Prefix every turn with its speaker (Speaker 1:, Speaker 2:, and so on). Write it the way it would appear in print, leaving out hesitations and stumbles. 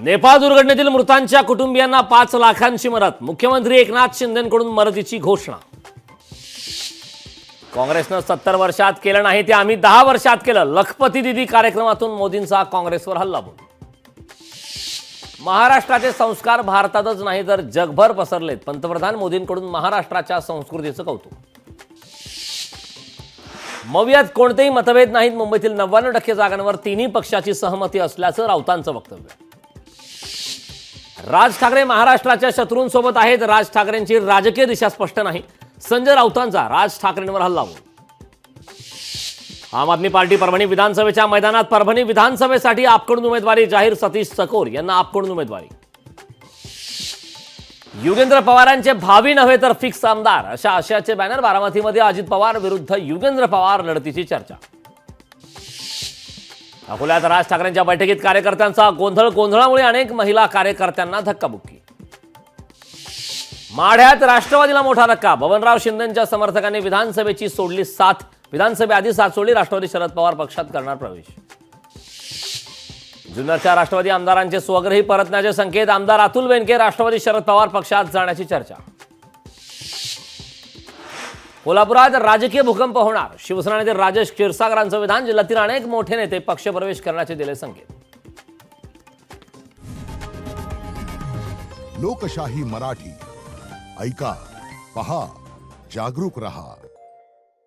Speaker 1: नेपाळ दुर्घटनेतील मृतांच्या कुटुंबियांना 5 लाखांची मदत. मुख्यमंत्री एकनाथ शिंदेंकडून मदतीची घोषणा. काँग्रेसनं 70 वर्षात केलं नाही ते आम्ही 10 वर्षात केलं. लखपती दीदी कार्यक्रमातून मोदींचा काँग्रेसवर हल्लाबोल. महाराष्ट्राचे संस्कार भारतातच नाही तर जगभर पसरलेत. पंतप्रधान मोदींकडून महाराष्ट्राच्या संस्कृतीचं कौतुक. मवियात कोणतेही मतभेद नाहीत. मुंबईतील 99% जागांवर तिन्ही पक्षाची सहमती असल्याचं राऊतांचं वक्तव्य. राज ठाकरे महाराष्ट्राच्या शत्रूंसोबत आहेत. राज ठाकरेंची राजकीय दिशा स्पष्ट नाही. संजय राऊतांचा राज ठाकरेंवर हल्लाबोल. आम आदमी पार्टी परभणी विधानसभेच्या मैदानात. परभणी विधानसभेसाठी आपकडून उमेदवारी जाहीर. सतीश चकोर यांना आपकडून उमेदवारी. युगेंद्र पवारांचे भावी नव्हे तर फिक्स आमदार अशा आशयाचे बॅनर. बारामतीमध्ये अजित पवार विरुद्ध युगेंद्र पवार लढतीची चर्चा. अकोल्यात राज ठाकरेंच्या बैठकीत कार्यकर्त्यांचा गोंधळ. गोंधळामुळे अनेक महिला कार्यकर्त्यांना धक्काबुक्की. माढ्यात राष्ट्रवादीला मोठा धक्का. बबनराव शिंदेंच्या समर्थकांनी विधानसभेची सोडली साथ. विधानसभेआधी साथ सोडली. राष्ट्रवादी शरद पवार पक्षात करणार प्रवेश. जुन्नरच्या राष्ट्रवादी आमदारांचे स्वगृही परतण्याचे संकेत. आमदार अतुल बेनके राष्ट्रवादी शरद पवार पक्षात जाण्याची चर्चा. कोल्हापुरात राजकीय भूकंप होणार. शिवसेना नेते राजेश क्षीरसागरांचं विधान. जिल्ह्यातील अनेक मोठे नेते पक्षप्रवेश करण्याचे दिले संकेत.
Speaker 2: लोकशाही मराठी ऐका, पहा, जागरूक रहा.